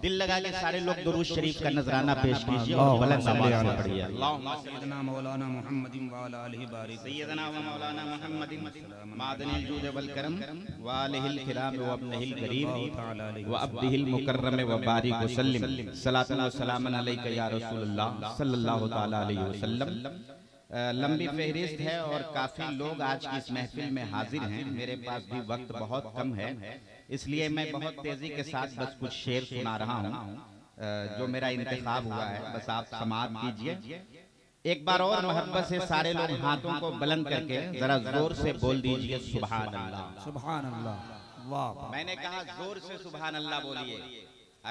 दिल लगा के सारे लोग दुरूद शरीफ का नजराना पेश कीजिए और बुलंद आवाज से पढ़िए। अल्लाहुम्मा सय्यदना मौलाना मुहम्मदिन व अला आलिहि बारिक सय्यदना व मौलाना मुहम्मदिन मादनिल जूद वल करम व आलिहिल किराम व अब्निहिल करीम व अब्दिहिल मुकर्रम व बारिक वसल्लिम सलातन व सलामन अलैका या रसूलुल्लाह सल्लल्लाहु तआला अलैहि वसल्लम। लंबी फहरिस्त है और काफी लोग आज की इस महफिल में हाजिर हैं। मेरे पास भी वक्त बहुत कम है, इसलिए मैं बहुत तेजी के साथ बस कुछ शेर सुना रहा हूँ जो मेरा इंतखाब हुआ है। बस आप समाअत कीजिए। एक बार और मोहब्बत से सारे लोग हाथों को बुलंद करके जरा जोर से बोल दीजिए सुभान अल्लाह। सुभान अल्लाह। वाह। मैंने कहा जोर से सुभान अल्लाह बोलिए।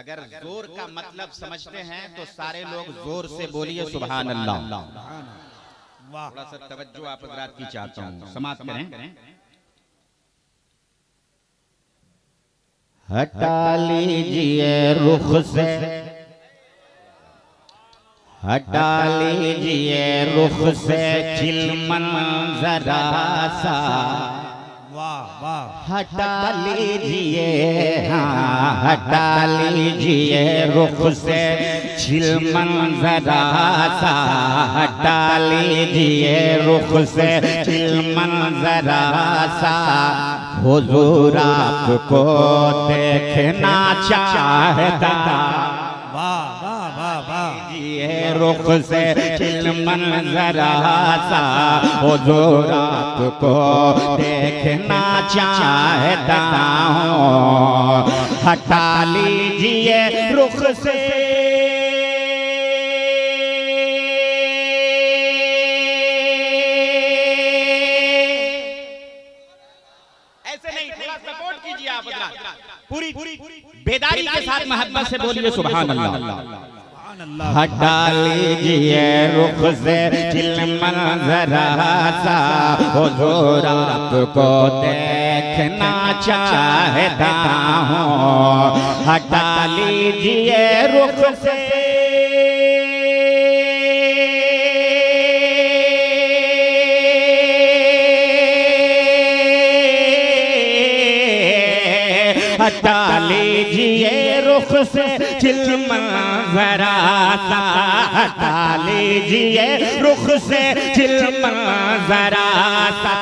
अगर जोर का मतलब समझते हैं तो सारे लोग जोर से बोलिए सुभान अल्लाह। थोड़ा सा तवज्जो आप हज़रात की चाहता हूँ, समाप्त करें। हटा लीजिए रुख से, हटा लीजिए रुख से चिलमन जरा सा। वाह वाह। हटा लीजिए, हाँ हटा लीजिए रुख से चिलमन जरा सा। हटा लीजिए रुख से चिलमन जरा सा। हुजूर आपको देखना चाहता। वाह वाह वाह वाह। ये रुख से चिलमन जरा सा। हुजूर आपको देखना चाहता हूँ। हटा लीजिए रुख से, पूरी बेदारी के साथ मोहब्बत से बोलिए सुभान अल्लाह। हटा लीजिए रुख से चिलमन जरा सा। हुजूर आपको देखना चाहता हूँ। हटा लीजिए रुख से, हटा लीजिए रुख से चिलमन जरा सा। हटा लीजिए रुख से चिलमन जरा सा।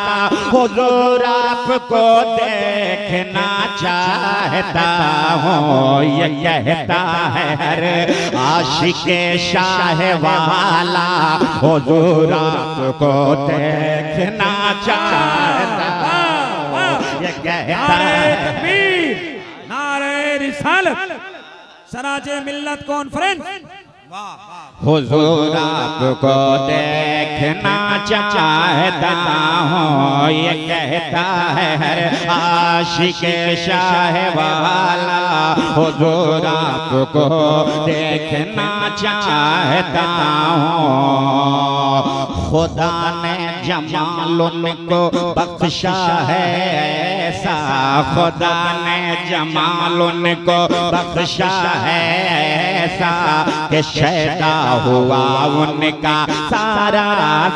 हुजूर आपको देखना चाहता हूँ। ये कहता है हर आशिके शाह वाला। हुजूर आपको देखना चाहता हूँ। ये कहता है नारे रिसालत सराजे मिल्लत कॉन्फ्रेंस। हुजूर आपको देखना चाहता हूँ। ये कहता है हर आशिके शाह वाला। हुजूर आपको देखना चाहता हूँ। खुदा ने जमाल उनको बख्शा है ऐसा। खुदा ने जमाल उनको बख्शा है ऐसा कि शैदा हुआ उनका सारा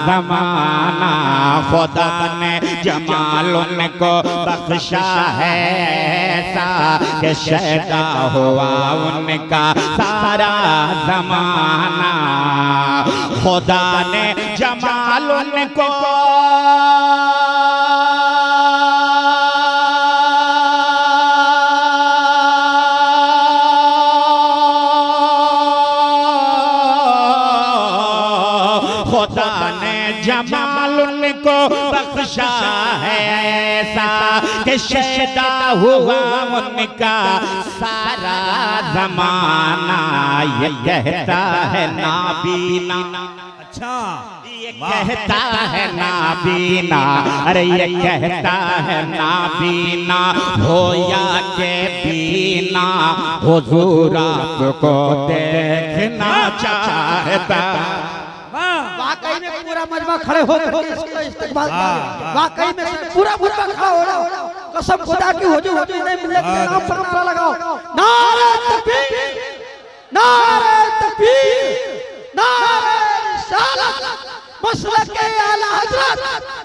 ज़माना। खुदा ने जमाल उनको बख्शा है ऐसा कि शैदा हुआ उनका सारा ज़माना। खुदा ने जमाल उनको जमाल उनको बख्शा है ऐसा कि शैदा हुआ उनका सारा ज़माना। ये कहता है नाबीना। अच्छा ये कहता है नाबीना। अरे ये कहता है नाबीना हो या के बीना। हुजूर आपको देखना चाहता। वाकई में पूरा मजमा खड़े होकर इसका इस्तकबाल वाकई में पूरा मजमा खड़ा हो रहा। कसम खुदा की हुजूर ने मिल्लत के नाम पर नारा लगाओ। नारे तकबीर, नारे तकबीर, नारे रिसालत। मसलक आला हजरत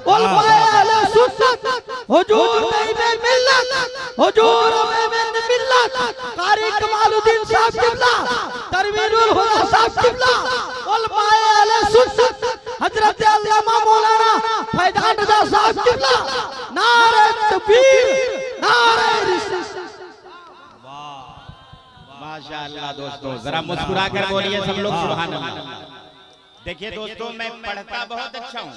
उलमाए आले सुन्नत। हुजूर में मिल्लत, हुजूर में मिल्लत। कारी कमालुद्दीन साहब साहब किबला, तरवीनुल हुदा साहब किबला, उलमाए अहले सुन्नत हजरत अल्लामा मौलाना फैजान रजा साहब किबला, नारे तकबीर, नारे रिसालत। माशाअल्लाह दोस्तों, जरा मुस्कुरा कर बोलिए सब लोग सुभान अल्लाह। देखिए दोस्तों, मैं पढ़ता बहुत अच्छा हूँ,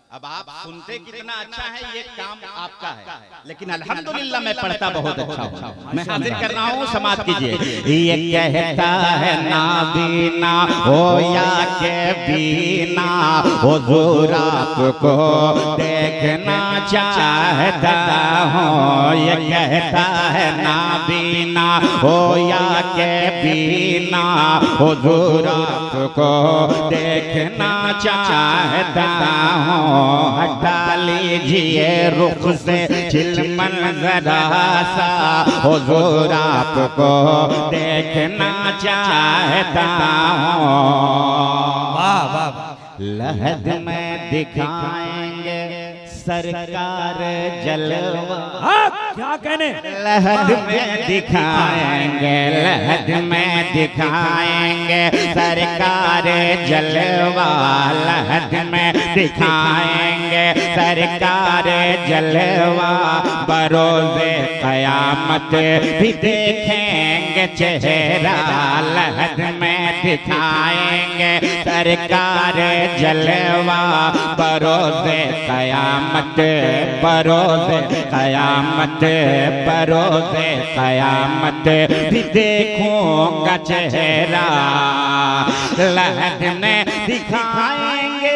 अब आप सुनते कितना अच्छा है ये काम आपका है, लेकिन अल्हम्दुलिल्लाह मैं पढ़ता बहुत अच्छा हूँ। मैं हाजिर कर रहा हूँ, समाज कीजिए। ये कहता है नाबीना हो या के बीना, हुजूर आपको देखना चाहता हूँ। ये कहता है नाबीना हो या के बीना, हुजूर आपको देखना चाहता हूँ। हटा लीजिए रुख से चिलमन जरा सा, हुजूर आपको देखना चाहता हूँ। वाह वाह। लहद में दिखाएंगे सरकार जलवा, क्या कहने, लहद में दिखाएंगे, लहद में दिखाएंगे सरकार जलवा, लहद में दिखाएंगे सरकार जलवा। बरोज़े क़यामत भी देखेंगे चेहरा, लहद में दिखाएंगे सरकार जलवा। बरोज़े क़यामत, बरोज़े क़यामत, बरोज़े क़यामत भी देखूंगा चेहरा, लहद में दिखाएंगे।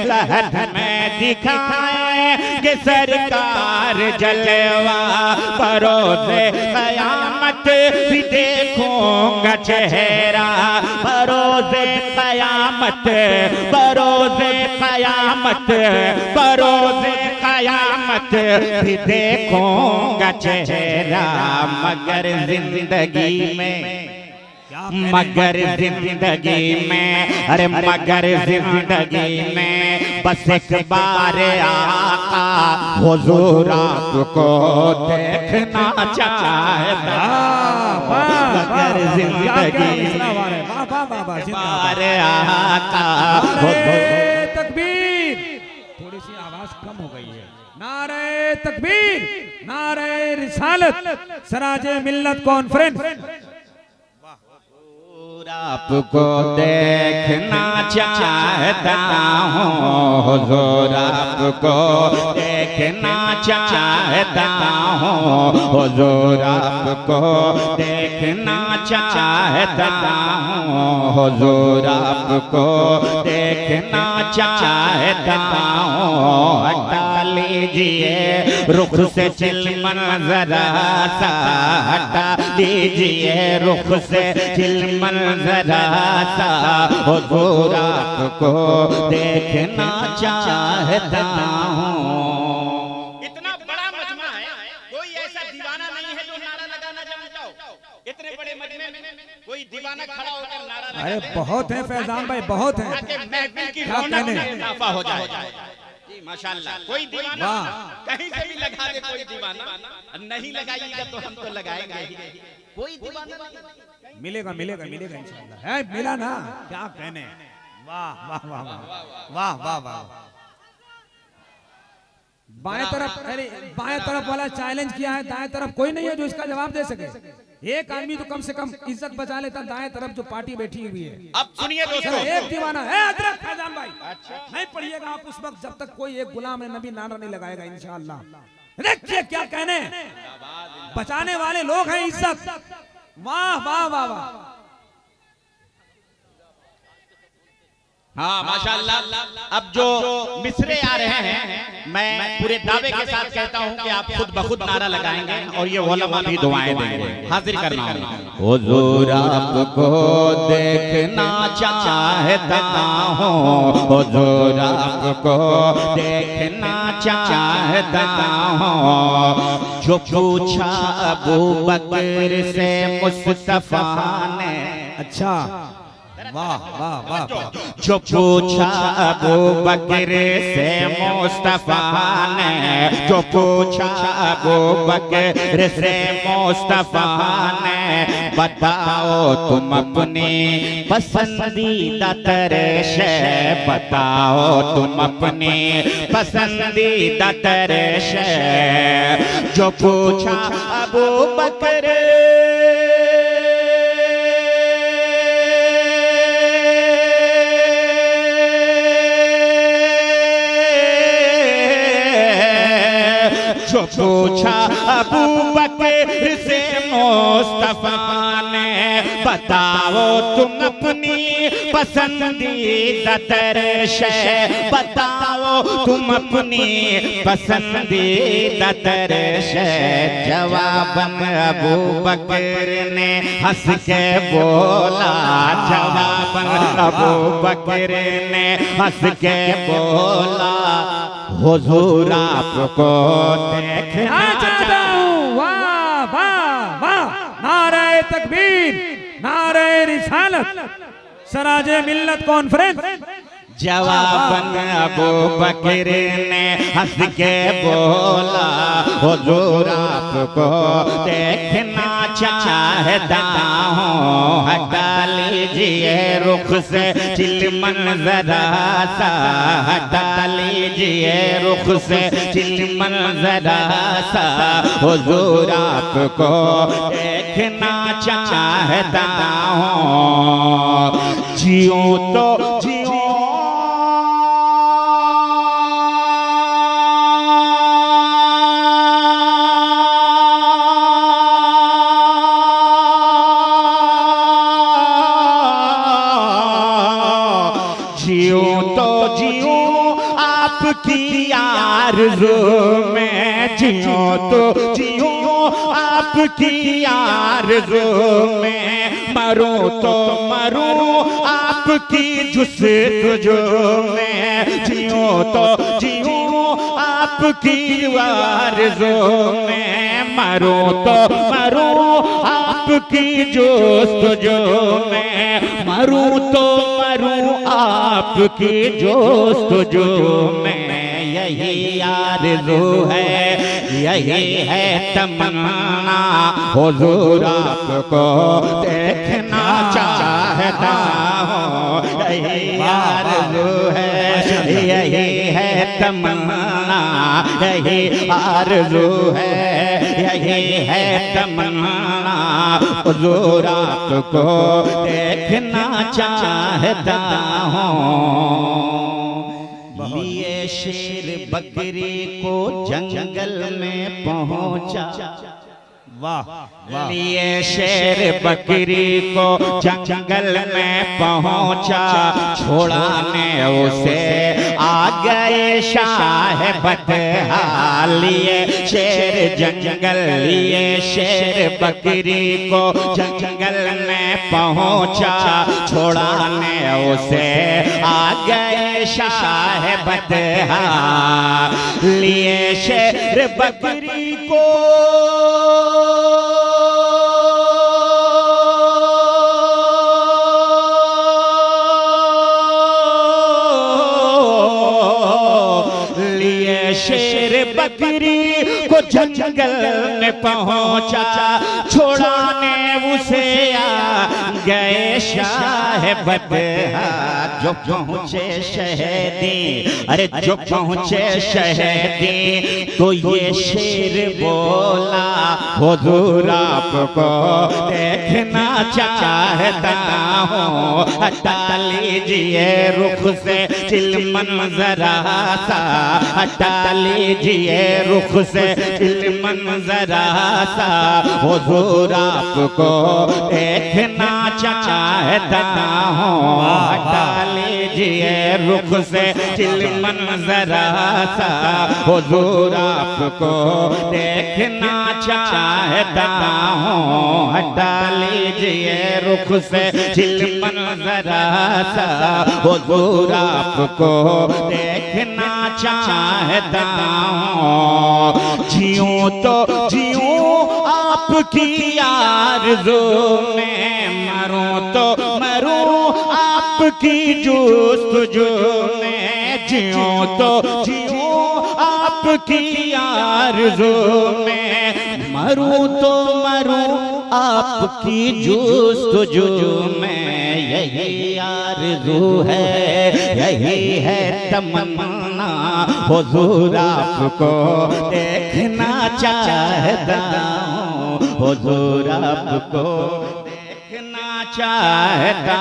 लहद में दिखाएंगे सरकार जलवा। बरोज़े क़यामत भी देखूंगा चेहरा, बरोज़े क़यामत, बरोज़े क़यामत, बरोज़े क़यामत भी देखूंगा चेहरा। मगर जिंदगी में, मगर जिंदगी में, अरे मगर जिंदगी में बस एक बार आका हुजूर आपको देखना चाहता। मगर जिंदगी में बार आका, तकबीर। थोड़ी सी आवाज कम हो गई है। नारे तकबीर, नारे रिसालत, सराजे मिल्लत कॉन्फ्रेंस। आपको देखना चाहता हूँ, हुजूर आपको देखना चाहता हूँ, हुजूर आपको देखना चाहता हूँ, हुजूर आपको देखना चाहता हूँ। हटा लीजिए रुख से चिलमन जरा सा, हटा लीजिए रुख से चिलमन जरा सा, हुजूर आपको देखना चाहता हूँ। इतना बड़ा मजमा है, कोई ऐसा दीवाना नहीं है जो नारा लगाना जानता हो। इतने बड़े मजमे में कोई दीवाना खड़ा होकर नारा लगा, अरे बहुत है फैजान भाई, बहुत है। महफिल की रौनक में इजाफा हो जाएगा। जी माशाल्लाह। कोई दीवाना कहीं से भी लगा दे, कोई दीवाना नहीं लगाइएगा तो हम तो लगाएंगे ही। कोई दीवाना मिलेगा मिलेगा मिलेगा इंशाअल्लाह। है मिला ना, क्या कहने। वाह वाह वाह वाह वाह वाह। बाएं तरफ, अरे बाएं तरफ वाला चैलेंज किया है, दाएं तरफ कोई नहीं है जो इसका जवाब दे सके। एक आदमी तो कम से कम इज्जत बचा लेता, दाएं तरफ जो पार्टी बैठी हुई है। अब सुनिए दोस्तों, एक दीवाना है हजरत फैजान भाई। नहीं पढ़िएगा आप उस वक्त जब तक कोई एक गुलाम नबी नारा नहीं लगाएगा इंशाअल्लाह। देखिए क्या कहने, बचाने वाले लोग हैं इज्जत। वाह वाह वाह वाह। हाँ माशाअल्लाह। अब जो मिसरे आ रहे हैं, मैं पूरे दावे के साथ कहता हूँ कि आप खुद ब खुद नारा लगाएंगे और ये उलमा भी दुआएं देंगे। हाजिर करना हूँ। हुजूर आपको देखना चाहता हूँ, हुजूर आपको देखना चाहता हूँ। जो पूछा अबू बकर से मुस्तफा ने, अच्छा वाह वाह वाह। जो पूछा अबू बकर से मुस्तफा ने, जो पूछा अबू बकर से मुस्तफा ने, बताओ तुम अपनी पसंदीदा तरश, बताओ तुम अपनी पसंदीदा तरश। जो पूछा अबू बकर जो पूछा अबू बकर से मुस्तफा ने, बताओ तुम अपनी पसंदीदा तरश, बताओ तुम अपनी पसंदीदा तरश। जवाबन अबू बकर ने हंस के बोला, जवाबन अबू बकर ने हंस के बोला, हुजूर आपको देखना चाहता हूँ। वाह वाह वाह। नारे तकबीर, नारे रिसालत, सराजे मिल्लत कॉन्फ्रेंस। जवाबन अबू बकर ने हंस के बोला, हुजूर आपको देखना चाहता हूँ। हटा लीजिए रुख से चिलमन जरा सा, हटा लीजिए रुख से चिलमन जरा सा, हुजूर आपको देखना चाहता हूँ। जियो तो जियो आपकी आरज़ू में, जियो तो जियो आपकी आरज़ू में, मरूं तो मरूं आपकी जुस्तजू में, जियो तो जियो आपकी आरज़ू में, मरूं तो मरूं आपकी जुस्तजू में, मरूं तो मरूं आपकी जुस्तजू में। यही आरज़ू है, यही है तमन्ना, हुजूर आपको देखना चाहता हूँ। यही आरज़ू है, यही है तमन्ना, यही आरज़ू है, यही है तमन्ना, हुजूर आपको देखना चाहता हूँ। लिए शेर बकरी को जंगल में पहुंचा, वाह वाह। लिए शेर बकरी को जंगल में पहुंचा, छोड़ाने उसे आ गए शाह बदहा। लिए शेर जंगल, लिए शेर बकरी को जंगल में पहुंचा, छोड़ाने उसे आ गए शाह बदहा। लिए शेर बकरी को शेर बकरी को जंगल में पहुंचा, छोड़ाने उसे आ गए शाह बदहा। जो पहुंचे शहदी, अरे जो पहुंचे शहदी, तो ये शेर बोला, हुजूर आपको देखना चाहता हूँ। हटा लीजिए रुख से चिलमन जरा सा, हटा लीजिए रुख से चिलमन जरा सा, हुजूर आपको देखना चाहता हूँ। हटा लीजिए रुख से चिलमन जरा सा, हुजूर आपको देखना चाहता हूँ। हटा लीजिए रुख से चिलमन जरा सा, हुजूर आपको देखना चाहता हूँ। जियो तो जियो आपकी आरज़ू में, मरूं तो मरूं आपकी जुस्तजू में जिऊं तो जिऊं आपकी आरज़ू में, मरूं तो मरूं आपकी जुस्तजू में। यही आरज़ू है, यही है तमन्ना, हुजूर आपको देखना चाहता हूँ, हुजूर आपको देखना चाहता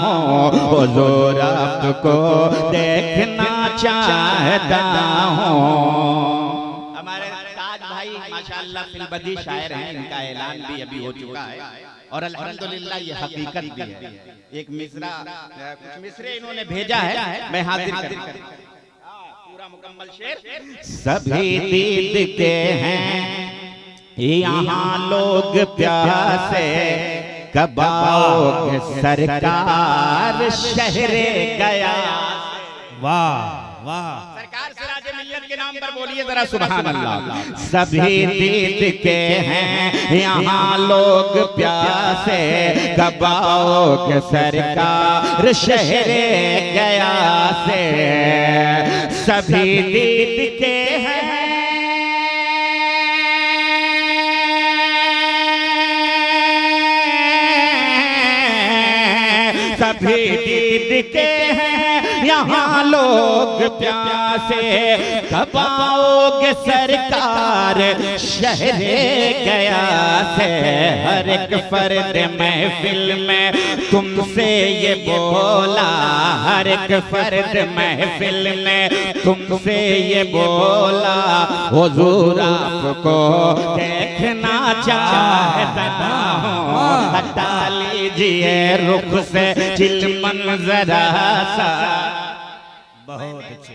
हूँ, हुजूर आपको देखना चाहता हूँ। हमारे ताज भाई माशाअल्लाह फिल्मबदी शायर हैं, इनका ऐलान भी अभी हो चुका है और अल्हम्दुलिल्लाह ये हकीकत भी है। एक मिसरा, कुछ मिसरे इन्होंने भेजा है, मैं हाजिर कर पूरा मुकम्मल शेर। सभी दीद के हैं यहाँ लोग प्यासे, कब आओगे सरकार शहरे गया। वाह वाह, सरकार सिराज मिल्लत के नाम पर बोलिए जरा सुभान अल्लाह। सभी दीद के हैं यहाँ लोग प्यासे, कब आओगे सरकार शहरे गया से। सभी दीद के हैं सभी दीद के हैं यहाँ लोग प्यासे, कब आओगे सरकार शहरे गया से। हर एक फर्द महफिल में तुमसे ये बोला, हर एक फर्द महफिल में तुमसे ये बोला, हुजूर आपको देखना चाहता हूँ, हटा लीजिए रुख से चिलमन जरा सा। बहुत अच्छे।